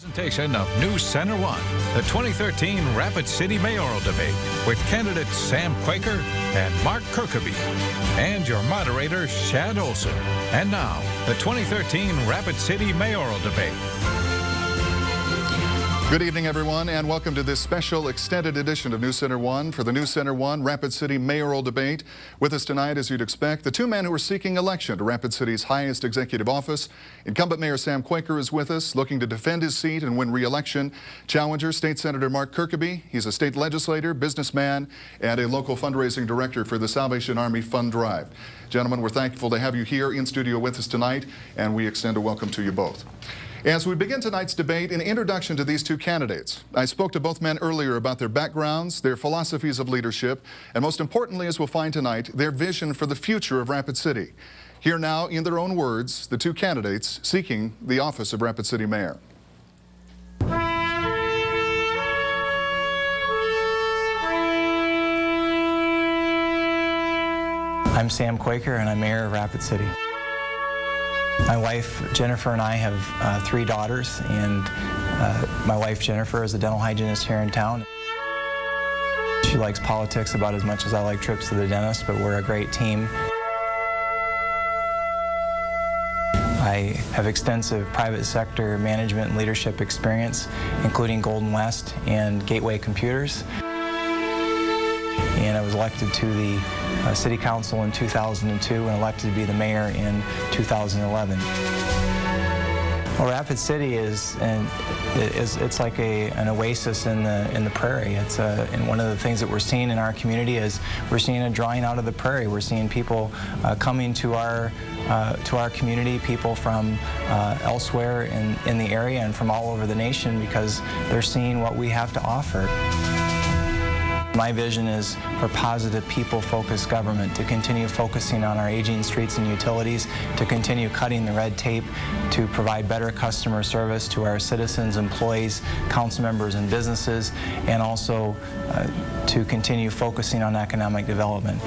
Presentation of News Center 1, the 2013 Rapid City Mayoral Debate with candidates Sam Quaker and Mark Kirkeby, and your moderator, Shad Olson. And now, the 2013 Rapid City Mayoral Debate. Good evening, everyone, and welcome to this special extended edition of News Center 1 for the News Center 1 Rapid City Mayoral Debate. With us tonight, as you'd expect, the two men who are seeking election to Rapid City's highest executive office. Incumbent Mayor Sam Quaker is with us, looking to defend his seat and win re-election. Challenger, State Senator Mark Kirkeby. He's a state legislator, businessman, and a local fundraising director for the Salvation Army Fund Drive. Gentlemen, we're thankful to have you here in studio with us tonight, and we extend a welcome to you both. As we begin tonight's debate, an introduction to these two candidates. I spoke to both men earlier about their backgrounds, their philosophies of leadership, and most importantly, as we'll find tonight, their vision for the future of Rapid City. Here now, in their own words, the two candidates seeking the office of Rapid City Mayor. I'm Sam Quaker, and I'm Mayor of Rapid City. My wife, Jennifer, and I have 3 daughters, and my wife, Jennifer, is a dental hygienist here in town. She likes politics about as much as I like trips to the dentist, but we're a great team. I have extensive private sector management and leadership experience, including Golden West and Gateway Computers. And I was elected to the City Council in 2002 and elected to be the mayor in 2011. Well, Rapid City is it's like an oasis in the prairie. And one of the things that we're seeing in our community is we're seeing a drawing out of the prairie. We're seeing people coming to our community, people from elsewhere in the area and from all over the nation, because they're seeing what we have to offer. My vision is for positive, people-focused government, to continue focusing on our aging streets and utilities, to continue cutting the red tape, to provide better customer service to our citizens, employees, council members, and businesses, and also to continue focusing on economic development.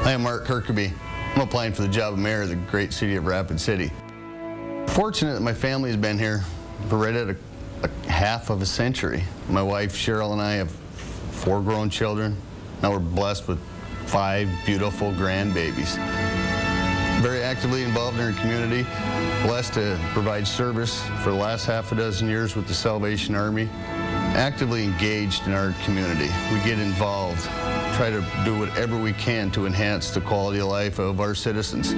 I am Mark Kirkeby. I'm applying for the job of mayor of the great city of Rapid City. Fortunate that my family has been here for right at a half of a century. My wife Cheryl and I have 4 grown children. Now we're blessed with 5 beautiful grandbabies. Very actively involved in our community, blessed to provide service for the last half a dozen years with the Salvation Army. Actively engaged in our community. We get involved, try to do whatever we can to enhance the quality of life of our citizens.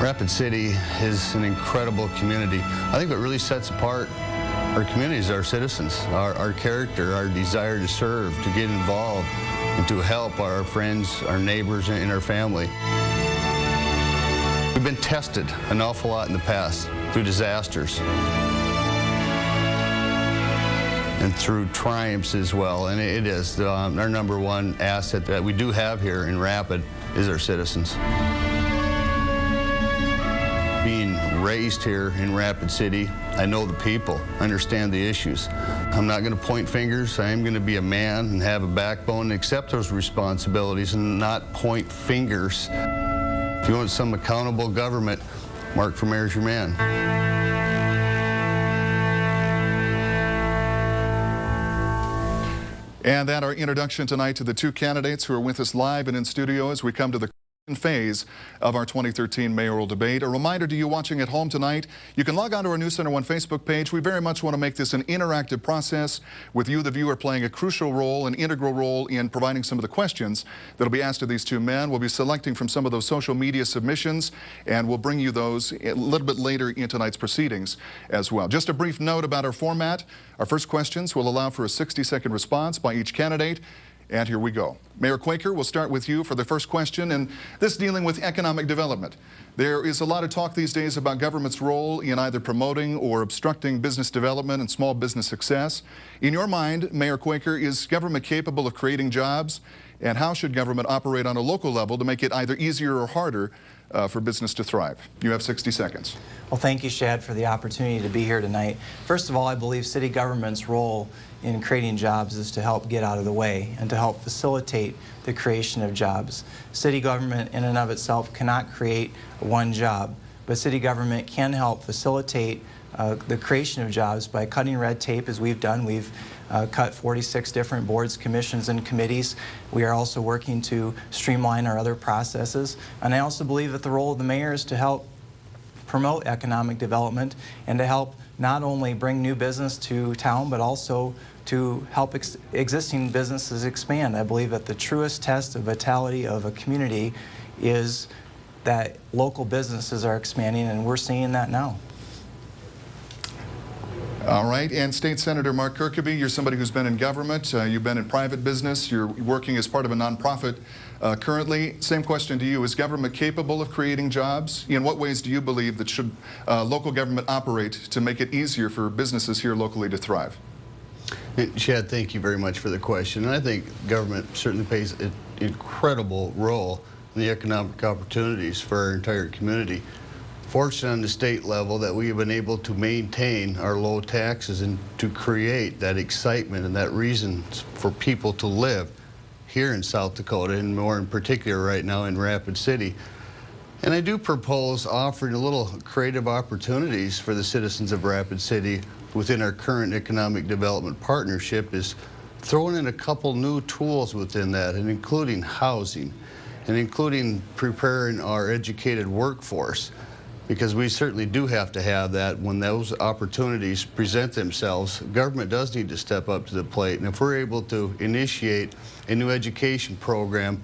Rapid City is an incredible community. I think what really sets apart our community is our citizens, our character, our desire to serve, to get involved, and to help our friends, our neighbors, and our family. We've been tested an awful lot in the past through disasters and through triumphs as well, and it is our #1 asset that we do have here in Rapid is our citizens. Being raised here in Rapid City, I know the people, understand the issues. I'm not going to point fingers. I am going to be a man and have a backbone and accept those responsibilities and not point fingers. If you want some accountable government, Mark for mayor's your man. And that our introduction tonight to the two candidates who are with us live and in studio as we come to the phase of our 2013 mayoral debate. A reminder to you watching at home tonight, you can log on to our News Center 1 Facebook page. We very much want to make this an interactive process with you, the viewer, playing a crucial role, an integral role in providing some of the questions that will be asked of these two men. We'll be selecting from some of those social media submissions, and we'll bring you those a little bit later in tonight's proceedings as well. Just a brief note about our format. Our first questions will allow for a 60-second response by each candidate. And here we go. Mayor Quaker, we'll start with you for the first question, and this dealing with economic development. There is a lot of talk these days about government's role in either promoting or obstructing business development and small business success. In your mind, Mayor Quaker, is government capable of creating jobs? And how should government operate on a local level to make it either easier or harder for business to thrive? You have 60 seconds. Well, thank you, Shad, for the opportunity to be here tonight. First of all, I believe city government's role in creating jobs is to help get out of the way and to help facilitate the creation of jobs. City government in and of itself cannot create one job, but city government can help facilitate the creation of jobs by cutting red tape, as we've done. We've cut 46 different boards, commissions, and committees. We are also working to streamline our other processes. And I also believe that the role of the mayor is to help promote economic development and to help not only bring new business to town, but also to help existing businesses expand. I believe that the truest test of vitality of a community is that local businesses are expanding, and we're seeing that now. All right, and State Senator Mark Kirkeby, you're somebody who's been in government, you've been in private business, you're working as part of a nonprofit currently. Same question to you, is government capable of creating jobs? In what ways do you believe that should local government operate to make it easier for businesses here locally to thrive? Chad, thank you very much for the question. And I think government certainly plays an incredible role in the economic opportunities for our entire community. Fortunate on the state level that we have been able to maintain our low taxes and to create that excitement and that reason for people to live here in South Dakota, and more in particular right now in Rapid City. And I do propose offering a little creative opportunities for the citizens of Rapid City within our current economic development partnership, is throwing in a couple new tools within that, and including housing and including preparing our educated workforce, because we certainly do have to have that when those opportunities present themselves. Government does need to step up to the plate, and if we're able to initiate a new education program,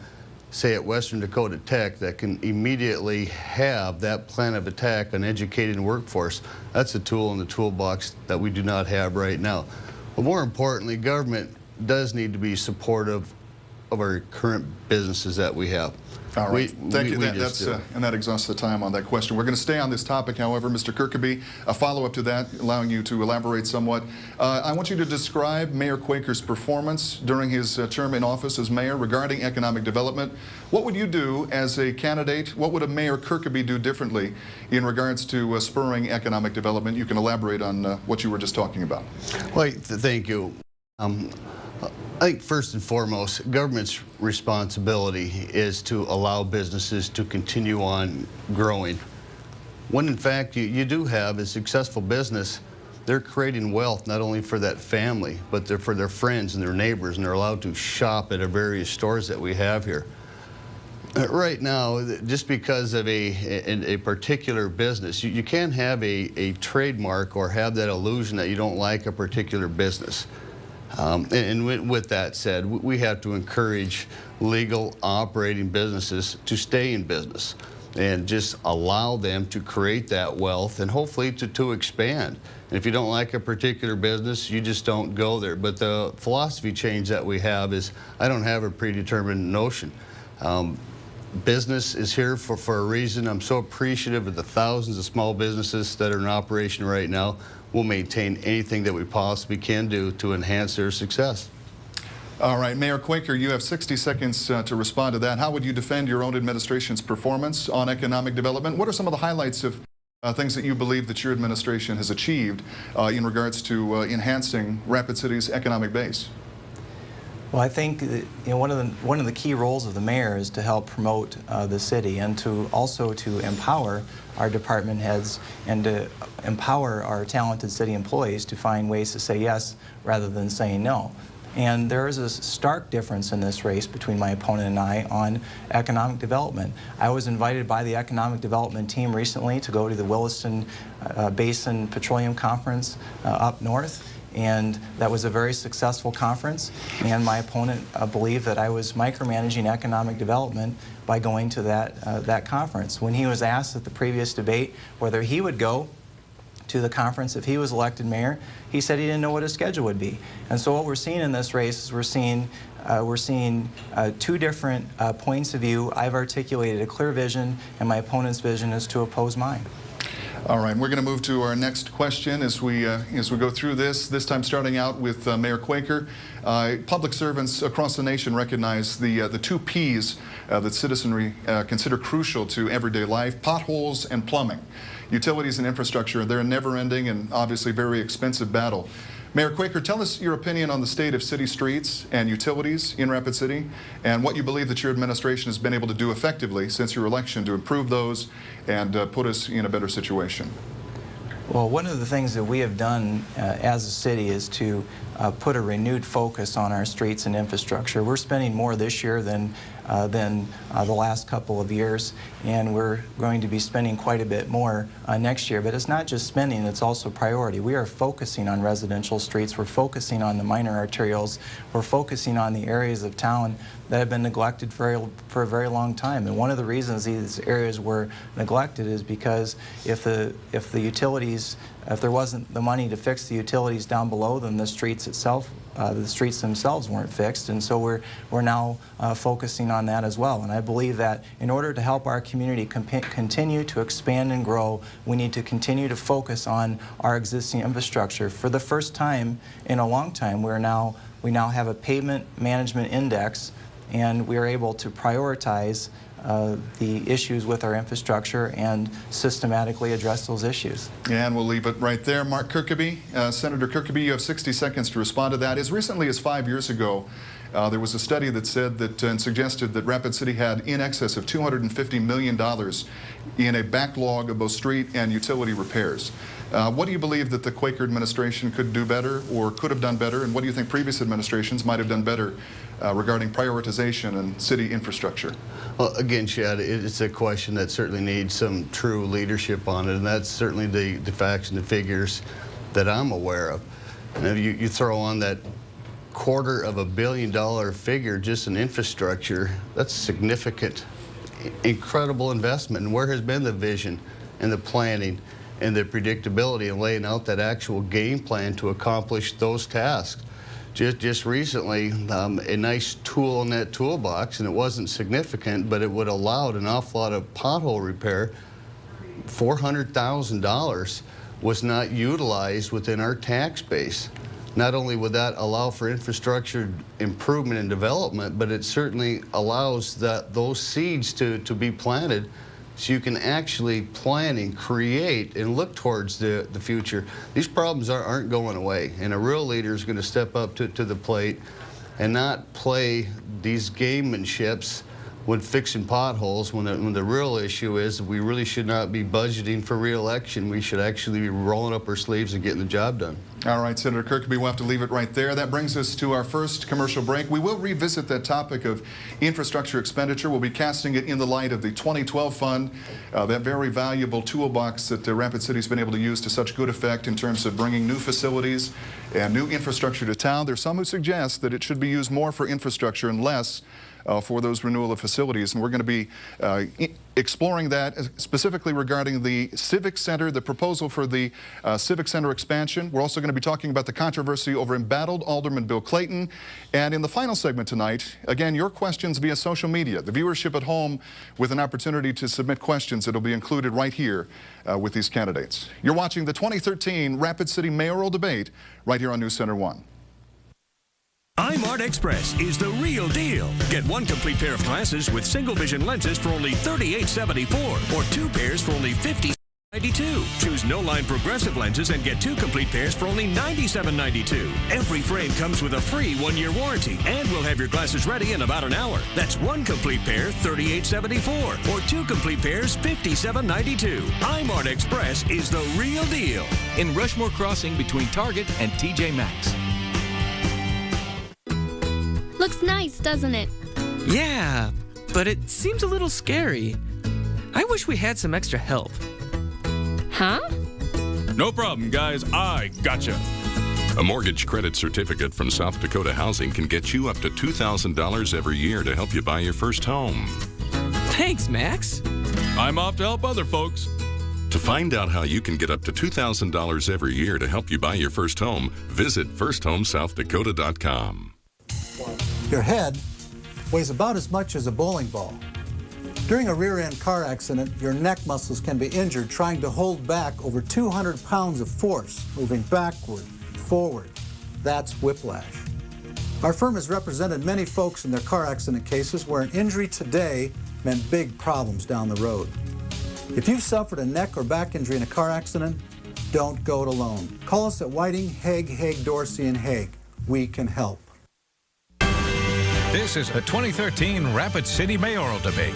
say at Western Dakota Tech, that can immediately have that plan of attack on educating the workforce, that's a tool in the toolbox that we do not have right now. But more importantly, government does need to be supportive of our current businesses that we have. All right, thank you. And that exhausts the time on that question. We're going to stay on this topic, however, Mr. Kirkeby, a follow-up to that, allowing you to elaborate somewhat. I want you to describe Mayor Quaker's performance during his term in office as mayor regarding economic development. What would you do as a candidate? What would a Mayor Kirkeby do differently in regards to spurring economic development? You can elaborate on what you were just talking about. Well, thank you. I think first and foremost, government's responsibility is to allow businesses to continue on growing. When in fact you do have a successful business, they're creating wealth not only for that family, but for their friends and their neighbors, and they're allowed to shop at the various stores that we have here. Right now, just because of a particular business, you can't have a trademark or have that illusion that you don't like a particular business. And with that said, we have to encourage legal operating businesses to stay in business and just allow them to create that wealth and hopefully to expand. And if you don't like a particular business, you just don't go there. But the philosophy change that we have is, I don't have a predetermined notion. Business is here for a reason. I'm so appreciative of the thousands of small businesses that are in operation right now. We'll maintain anything that we possibly can do to enhance their success. All right, Mayor Quaker, you have 60 seconds to respond to that. How would you defend your own administration's performance on economic development? What are some of the highlights of things that you believe that your administration has achieved in regards to enhancing Rapid City's economic base? Well, I think one of the key roles of the mayor is to help promote the city, and to also to empower our department heads and to empower our talented city employees to find ways to say yes rather than saying no. And there is a stark difference in this race between my opponent and I on economic development. I was invited by the economic development team recently to go to the Williston Basin Petroleum Conference up north. And that was a very successful conference, and my opponent believed that I was micromanaging economic development by going to that conference. When he was asked at the previous debate whether he would go to the conference if he was elected mayor, he said he didn't know what his schedule would be. And so what we're seeing in this race is we're seeing two different points of view. I've articulated a clear vision, and my opponent's vision is to oppose mine. All right, we're going to move to our next question as we go through this time starting out with Mayor Quaker. Public servants across the nation recognize the two P's that citizenry consider crucial to everyday life: potholes and plumbing. Utilities and infrastructure, they're a never-ending and obviously very expensive battle. Mayor Quaker, tell us your opinion on the state of city streets and utilities in Rapid City and what you believe that your administration has been able to do effectively since your election to improve those and put us in a better situation. Well, one of the things that we have done as a city is to put a renewed focus on our streets and infrastructure. We're spending more this year than the last couple of years, and we're going to be spending quite a bit more next year. But it's not just spending, it's also priority. We are focusing on residential streets, we're focusing on the minor arterials, we're focusing on the areas of town that have been neglected for a very long time. And one of the reasons these areas were neglected is because if the utilities, if there wasn't the money to fix the utilities down below, then the streets itself, the streets themselves weren't fixed, and so we're now focusing on that as well. And I believe that in order to help our community continue to expand and grow, we need to continue to focus on our existing infrastructure. For the first time in a long time, we now have a pavement management index, and we are able to prioritize the issues with our infrastructure and systematically address those issues. And we'll leave it right there. Mark Kirkeby, Senator Kirkeby, you have 60 seconds to respond to that. As recently as 5 years ago, there was a study that said that and suggested that Rapid City had in excess of $250 million in a backlog of both street and utility repairs. What do you believe that the Quaker administration could do better or could have done better, and what do you think previous administrations might have done better regarding prioritization and city infrastructure? Well, again, Chad, it's a question that certainly needs some true leadership on it, and that's certainly the facts and the figures that I'm aware of. And if you throw on that $250 million figure just in infrastructure, that's significant, incredible investment. And where has been the vision and the planning and the predictability and laying out that actual game plan to accomplish those tasks? Just recently, a nice tool in that toolbox, and it wasn't significant, but it would allow an awful lot of pothole repair. $400,000 was not utilized within our tax base. Not only would that allow for infrastructure improvement and development, but it certainly allows those seeds to be planted so you can actually plan and create and look towards the future. These problems aren't going away, and a real leader is going to step up to the plate and not play these gamemanships when fixing potholes, when the real issue is we really should not be budgeting for re-election. We should actually be rolling up our sleeves and getting the job done. All right, Senator Kirkeby, we'll have to leave it right there. That brings us to our first commercial break. We will revisit that topic of infrastructure expenditure. We'll be casting it in the light of the 2012 fund, that very valuable toolbox that Rapid City's been able to use to such good effect in terms of bringing new facilities and new infrastructure to town. There's some who suggest that it should be used more for infrastructure and less for those renewal of facilities, and we're going to be exploring that specifically regarding the Civic Center, the proposal for the Civic Center expansion. We're also going to be talking about the controversy over embattled Alderman Bill Clayton, and in the final segment tonight, again, your questions via social media. The viewership at home with an opportunity to submit questions that will be included right here with these candidates. You're watching the 2013 Rapid City Mayoral Debate right here on News Center 1. iMart Express is the real deal. Get one complete pair of glasses with single vision lenses for only $38.74 or two pairs for only $50.92. Choose no-line progressive lenses and get two complete pairs for only $97.92. Every frame comes with a free 1-year warranty, and we'll have your glasses ready in about an hour. That's one complete pair, $38.74, or two complete pairs, $57.92. iMart Express is the real deal. In Rushmore Crossing between Target and TJ Maxx. Looks nice, doesn't it? Yeah, but it seems a little scary. I wish we had some extra help. Huh? No problem, guys. I gotcha. A mortgage credit certificate from South Dakota Housing can get you up to $2,000 every year to help you buy your first home. Thanks, Max. I'm off to help other folks. To find out how you can get up to $2,000 every year to help you buy your first home, visit firsthomesouthdakota.com. Your head weighs about as much as a bowling ball. During a rear-end car accident, your neck muscles can be injured trying to hold back over 200 pounds of force, moving backward, forward. That's whiplash. Our firm has represented many folks in their car accident cases where an injury today meant big problems down the road. If you've suffered a neck or back injury in a car accident, Don't go it alone. Call us at Whiting, Hague, Dorsey, and Hague. We can help. This is the 2013 Rapid City Mayoral Debate.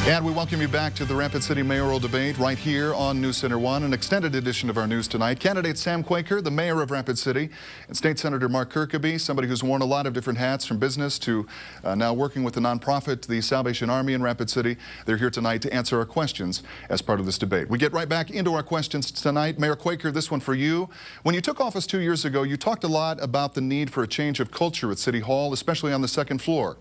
And we welcome you back to the Rapid City Mayoral Debate right here on News Center 1, an extended edition of our news tonight. Candidate Sam Quaker, the mayor of Rapid City, and State Senator Mark Kirkeby, somebody who's worn a lot of different hats from business to now working with the nonprofit, the Salvation Army in Rapid City. They're here tonight to answer our questions as part of this debate. We get right back into our questions tonight. Mayor Quaker, this one for you. When you took office 2 years ago, you talked a lot about the need for a change of culture at City Hall, especially on the second floor.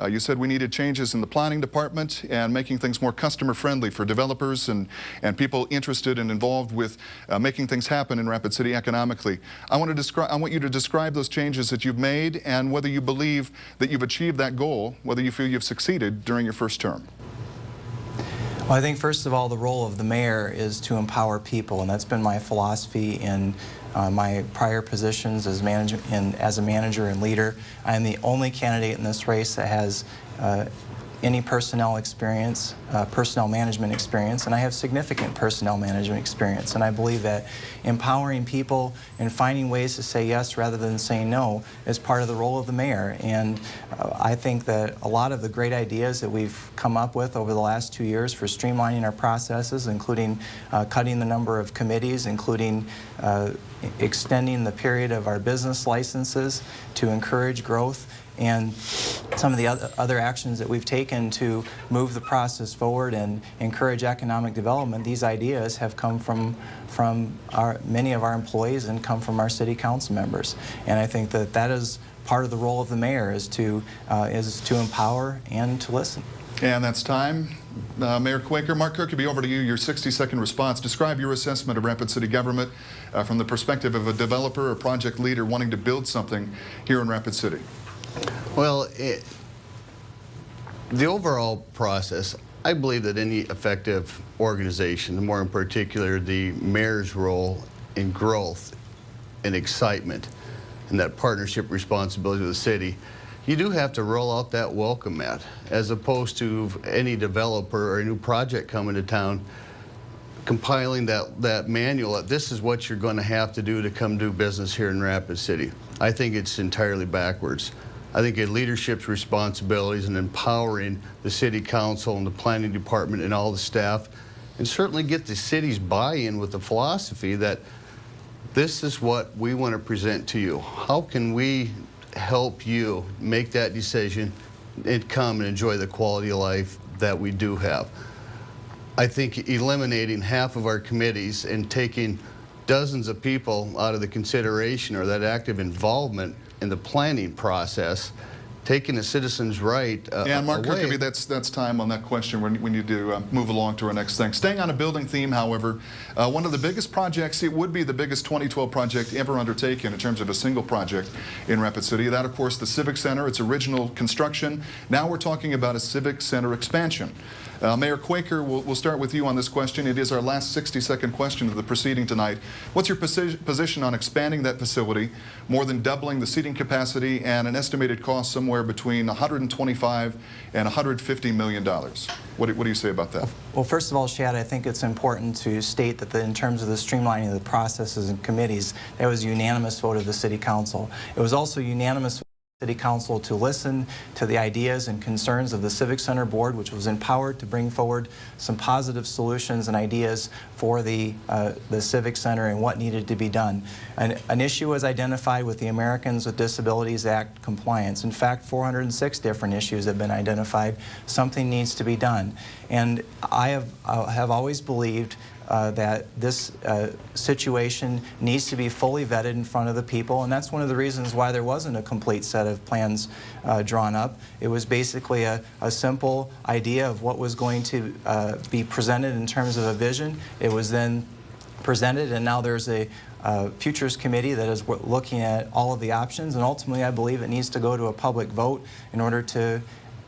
You said we needed changes in the planning department and making things more customer-friendly for developers and people interested and involved with making things happen in Rapid City economically. I want you to describe those changes that you've made and whether you believe that you've achieved that goal, whether you feel you've succeeded during your first term. Well, I think first of all, the role of the mayor is to empower people, and that's been my philosophy in my prior positions as a manager and leader. I am the only candidate in this race that has any personnel experience, personnel management experience, and I have significant personnel management experience. And I believe that empowering people and finding ways to say yes rather than saying no is part of the role of the mayor. And I think that a lot of the great ideas that we've come up with over the last 2 years for streamlining our processes, including cutting the number of committees, including extending the period of our business licenses to encourage growth, and some of the other actions that we've taken to move the process forward and encourage economic development, these ideas have come from many of our employees and come from our city council members. And I think that that is part of the role of the mayor, is to empower and to listen. And that's time. Mayor Quaker, Mark Kirkeby, over to you. Your 60-second response. Describe your assessment of Rapid City government from the perspective of a developer or project leader wanting to build something here in Rapid City. Well, the overall process, I believe that any effective organization, and more in particular the mayor's role in growth and excitement and that partnership responsibility with the city, you do have to roll out that welcome mat, as opposed to any developer or a new project coming to town compiling that manual that this is what you're going to have to do to come do business here in Rapid City. I think it's entirely backwards. I think leadership's responsibilities and empowering the city council and the planning department and all the staff, and certainly get the city's buy-in with the philosophy that this is what we want to present to you. How can we help you make that decision and come and enjoy the quality of life that we do have? I think eliminating half of our committees and taking dozens of people out of the consideration or that active involvement in the planning process, taking a citizen's right and Mark away. Kirkeby, that's time on that question when you do move along to our next thing. Staying on a building theme, however, one of the biggest projects, it would be the biggest 2012 project ever undertaken in terms of a single project in Rapid City. That, of course, the Civic Center, its original construction. Now we're talking about a Civic Center expansion. Mayor Quaker, we'll start with you on this question. It is our last 60-second question of the proceeding tonight. What's your position on expanding that facility, more than doubling the seating capacity, and an estimated cost somewhere between $125 and $150 million? What do you say about that? Well, first of all, Shad, I think it's important to state that in terms of the streamlining of the processes and committees, that was a unanimous vote of the City Council. It was also unanimous City Council to listen to the ideas and concerns of the Civic Center Board, which was empowered to bring forward some positive solutions and ideas for the Civic Center and what needed to be done. An issue was identified with the Americans with Disabilities Act compliance. In fact, 406 different issues have been identified. Something needs to be done. And I have always believed that this situation needs to be fully vetted in front of the people, and that's one of the reasons why there wasn't a complete set of plans drawn up. It was basically a simple idea of what was going to be presented in terms of a vision. It was then presented, and now there's a Futures Committee that is looking at all of the options, and ultimately I believe it needs to go to a public vote in order to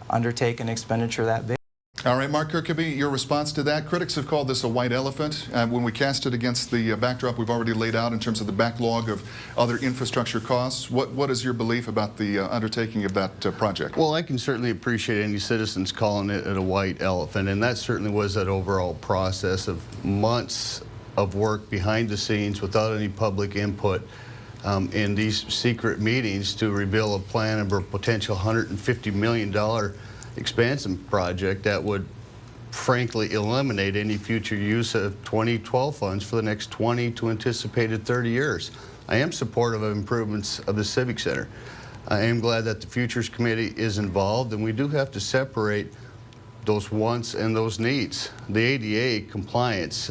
undertake an expenditure that big. All right, Mark Kirkby, your response to that. Critics have called this a white elephant. When we cast it against the backdrop we've already laid out in terms of the backlog of other infrastructure costs, what is your belief about the undertaking of that project? Well, I can certainly appreciate any citizens calling it a white elephant, and that certainly was that overall process of months of work behind the scenes without any public input in these secret meetings to reveal a plan of a potential $150 million expansion project that would frankly eliminate any future use of 2012 funds for the next 20 to anticipated 30 years. I am supportive of improvements of the Civic Center. I am glad that the Futures Committee is involved, and we do have to separate those wants and those needs. The ADA compliance,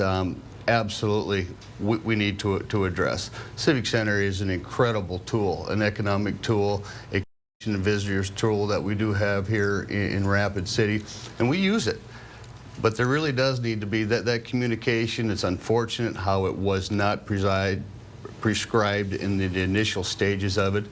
absolutely we need to address. Civic Center is an incredible tool, an economic tool, a visitors tool that we do have here in Rapid City, and we use it. But there really does need to be that communication. It's unfortunate how it was not prescribed in the initial stages of it.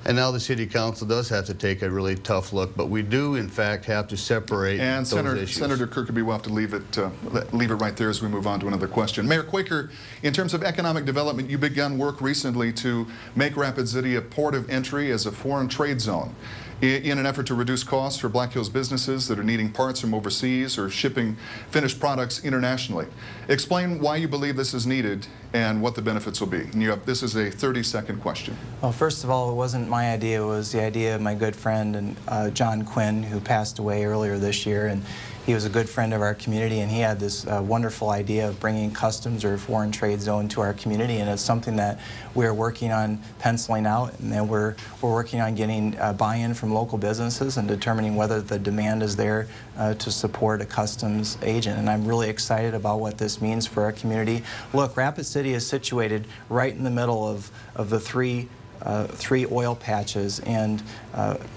And now the City Council does have to take a really tough look, but we do, in fact, have to separate those issues. Senator Kirkby will have to leave it right there as we move on to another question. Mayor Quaker, in terms of economic development, you began work recently to make Rapid City a port of entry as a foreign trade zone in an effort to reduce costs for Black Hills businesses that are needing parts from overseas or shipping finished products internationally. Explain why you believe this is needed and what the benefits will be. And this is a 30-second question. Well, first of all, it wasn't my idea. It was the idea of my good friend and John Quinn, who passed away earlier this year. And he was a good friend of our community, and he had this wonderful idea of bringing customs or foreign trade zone to our community, and it's something that we're working on penciling out, and then we're working on getting buy-in from local businesses and determining whether the demand is there to support a customs agent. And I'm really excited about what this means for our community. Look, Rapid City is situated right in the middle of the three oil patches, and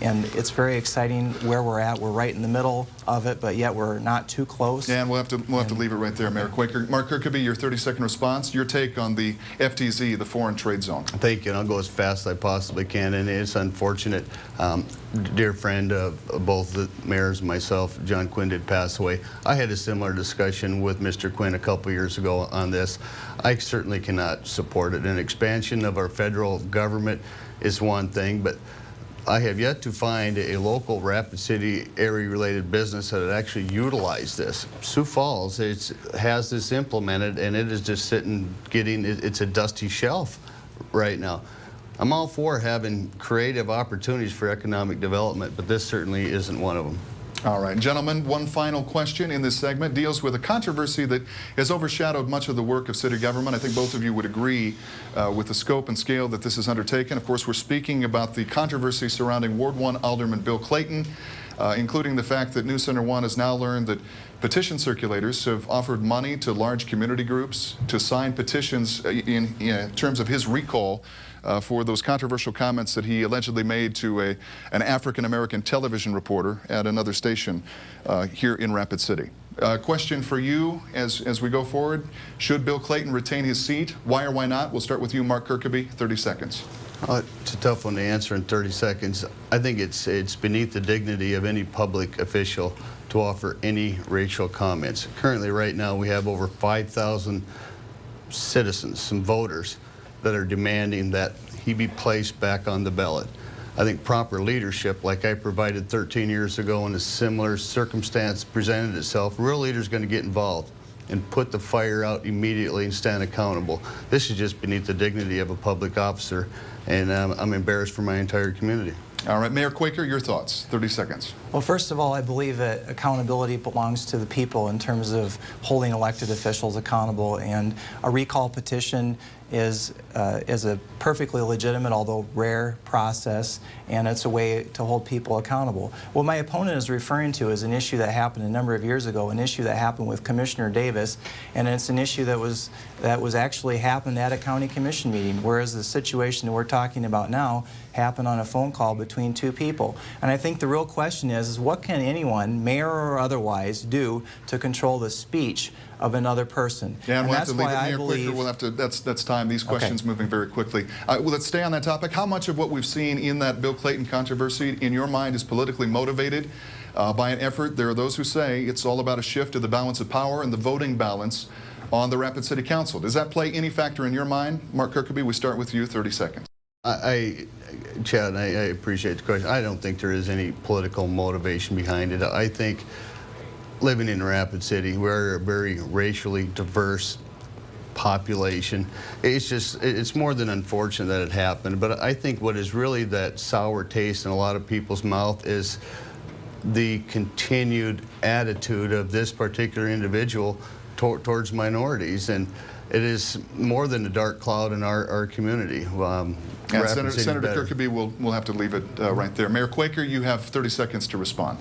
it's very exciting where we're at. We're right in the middle of it, but yet we're not too close. And we'll have to leave it right there, Mayor Quaker. Mark Kirkby, your 30-second response, your take on the FTZ, the foreign trade zone. Thank you, and I'll go as fast as I possibly can. And it's unfortunate. Dear friend of both the mayors and myself, John Quinn, did pass away. I had a similar discussion with Mr. Quinn a couple years ago on this. I certainly cannot support it. An expansion of our federal government is one thing, but I have yet to find a local Rapid City area-related business that would actually utilize this. Sioux Falls has this implemented, and it is just sitting, it's a dusty shelf right now. I'm all for having creative opportunities for economic development, but this certainly isn't one of them. All right, gentlemen, one final question in this segment deals with a controversy that has overshadowed much of the work of city government. I think both of you would agree with the scope and scale that this is undertaken. Of course, we're speaking about the controversy surrounding Ward 1 Alderman Bill Clayton, including the fact that News Center 1 has now learned that petition circulators have offered money to large community groups to sign petitions in terms of his recall for those controversial comments that he allegedly made to an African-American television reporter at another station here in Rapid City. Question for you as we go forward. Should Bill Clayton retain his seat? Why or why not? We'll start with you, Mark Kirkby, 30 seconds. It's a tough one to answer in 30 seconds. I think it's beneath the dignity of any public official to offer any racial comments. Currently, right now, we have over 5,000 citizens, some voters, that are demanding that he be placed back on the ballot. I think proper leadership, like I provided 13 years ago in a similar circumstance presented itself, real leaders going to get involved and put the fire out immediately and stand accountable. This is just beneath the dignity of a public officer, and I'm embarrassed for my entire community. All right, Mayor Quaker, your thoughts, 30 seconds. Well, first of all, I believe that accountability belongs to the people in terms of holding elected officials accountable, and a recall petition is a perfectly legitimate, although rare, process, and it's a way to hold people accountable. What my opponent is referring to is an issue that happened a number of years ago, an issue that happened with Commissioner Davis, and it's an issue that was actually happened at a county commission meeting, whereas the situation that we're talking about now happened on a phone call between two people. And I think the real question is what can anyone, mayor or otherwise, do to control the speech of another person? Yeah, and we'll that's have to leave why it, Mayor I believe Quaker, we'll have to, that's time. These questions moving very quickly. Well, let's stay on that topic. How much of what we've seen in that Bill Clayton controversy, in your mind, is politically motivated? by an effort. There are those who say it's all about a shift of the balance of power and the voting balance on the Rapid City Council. Does that play any factor in your mind? Mark Kirkby, we start with you, 30 seconds. Chad, I appreciate the question. I don't think there is any political motivation behind it. I think living in Rapid City, we're a very racially diverse population. It's more than unfortunate that it happened, but I think what is really that sour taste in a lot of people's mouth is the continued attitude of this particular individual towards minorities, and it is more than a dark cloud in our community. Senator Kirkby, we'll have to leave it right there. Mayor Quaker, you have 30 seconds to respond.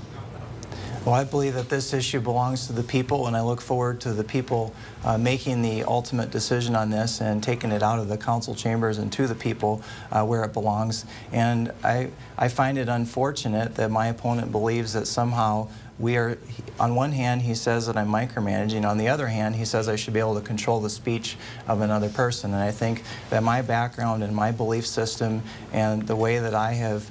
Well, I believe that this issue belongs to the people, and I look forward to the people making the ultimate decision on this and taking it out of the council chambers and to the people where it belongs. And I find it unfortunate that my opponent believes that somehow we are, on one hand, he says that I'm micromanaging. On the other hand, he says I should be able to control the speech of another person. And I think that my background and my belief system and the way that I have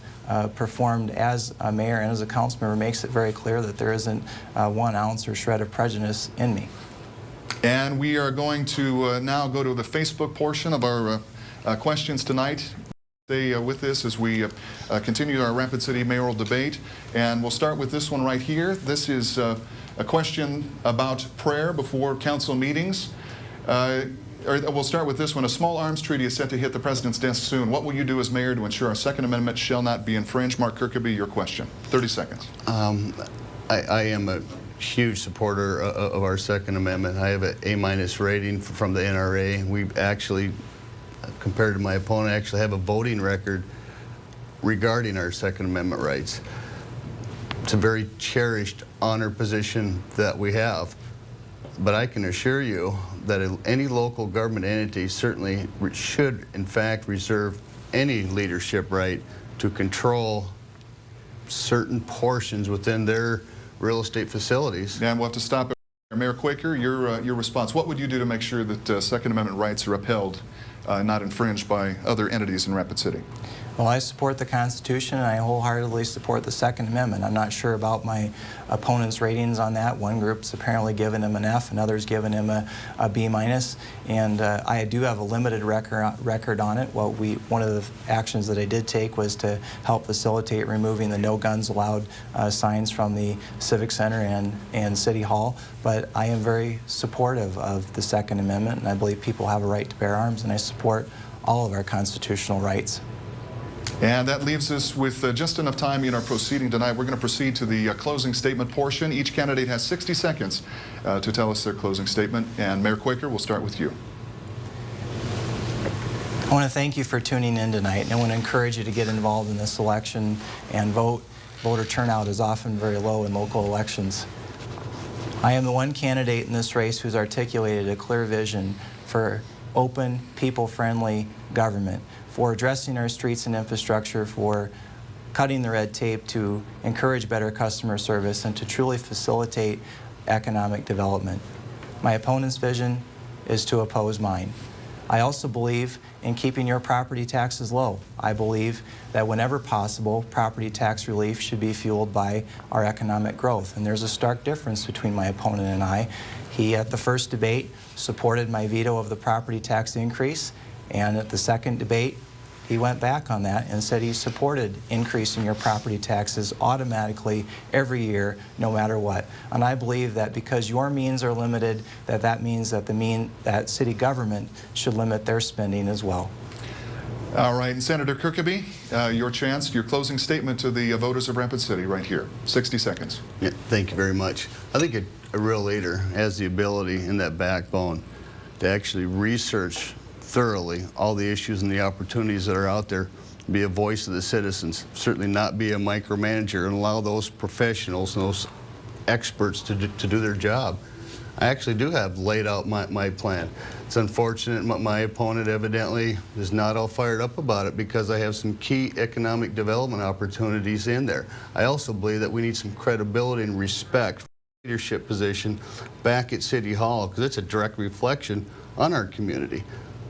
performed as a mayor and as a council member makes it very clear that there isn't 1 ounce or shred of prejudice in me. And we are going to now go to the Facebook portion of our questions tonight. Stay with this as we continue our Rapid City mayoral debate, and we'll start with this one right here. This is a question about prayer before council meetings. We'll start with this one. A small arms treaty is set to hit the president's desk soon. What will you do as mayor to ensure our Second Amendment shall not be infringed? Mark Kirkby, your question. 30 seconds. I am a huge supporter of our Second Amendment. I have an A- rating from the NRA. We've actually, compared to my opponent, actually have a voting record regarding our Second Amendment rights. It's a very cherished honor position that we have. But I can assure you that any local government entity certainly should, in fact, reserve any leadership right to control certain portions within their real estate facilities. And we'll have to stop it. Mayor Quaker, your response. What would you do to make sure that Second Amendment rights are upheld, not infringed by other entities in Rapid City? Well, I support the Constitution, and I wholeheartedly support the Second Amendment. I'm not sure about my opponent's ratings on that. One group's apparently given him an F, and others given him a B-, and I do have a limited record on it. Well, one of the actions that I did take was to help facilitate removing the No Guns Allowed signs from the Civic Center and City Hall. But I am very supportive of the Second Amendment, and I believe people have a right to bear arms, and I support all of our constitutional rights. And that leaves us with just enough time in our proceeding tonight. We're going to proceed to the closing statement portion. Each candidate has 60 seconds to tell us their closing statement. And Mayor Quaker, we'll start with you. I want to thank you for tuning in tonight, and I want to encourage you to get involved in this election and vote. Voter turnout is often very low in local elections. I am the one candidate in this race who's articulated a clear vision for open, people-friendly government, for addressing our streets and infrastructure, for cutting the red tape to encourage better customer service, and to truly facilitate economic development. My opponent's vision is to oppose mine. I also believe in keeping your property taxes low. I believe that whenever possible, property tax relief should be fueled by our economic growth. And there's a stark difference between my opponent and I. He, at the first debate, supported my veto of the property tax increase, and at the second debate, he went back on that and said he supported increasing your property taxes automatically every year, no matter what. And I believe that because your means are limited, that means that that city government should limit their spending as well. All right, and Senator Kirkby, your chance, your closing statement to the voters of Rapid City right here. 60 seconds. Yeah, thank you very much. I think a real leader has the ability and that backbone to actually research thoroughly all the issues and the opportunities that are out there, be a voice of the citizens, certainly not be a micromanager, and allow those professionals and those experts to do their job. I actually do have laid out my plan. It's unfortunate my opponent evidently is not all fired up about it, because I have some key economic development opportunities in there. I also believe that we need some credibility and respect for the leadership position back at City Hall, because it's a direct reflection on our community.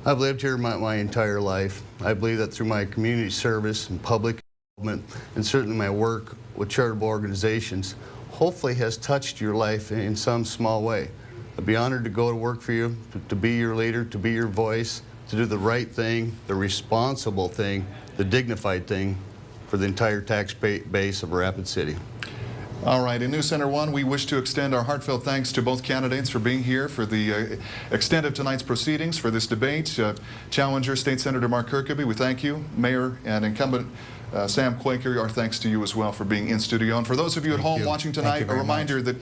I've lived here my entire life. I believe that through my community service and public involvement and certainly my work with charitable organizations hopefully has touched your life in some small way. I'd be honored to go to work for you, to be your leader, to be your voice, to do the right thing, the responsible thing, the dignified thing for the entire tax base of Rapid City. All right, in News Center 1, we wish to extend our heartfelt thanks to both candidates for being here for the extent of tonight's proceedings for this debate. Challenger State Senator Mark Kirkeby, we thank you. Mayor and incumbent Sam Quaker, our thanks to you as well for being in studio. And for those of you at home watching tonight, a reminder that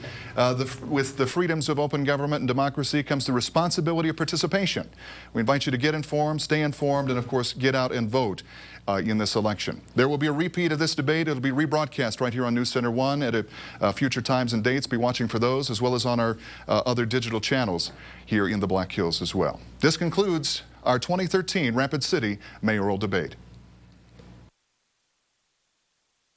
with the freedoms of open government and democracy comes the responsibility of participation. We invite you to get informed, stay informed, and of course get out and vote in this election. There will be a repeat of this debate. It'll be rebroadcast right here on News Center 1 at future times and dates. Be watching for those, as well as on our other digital channels here in the Black Hills as well. This concludes our 2013 Rapid City mayoral debate.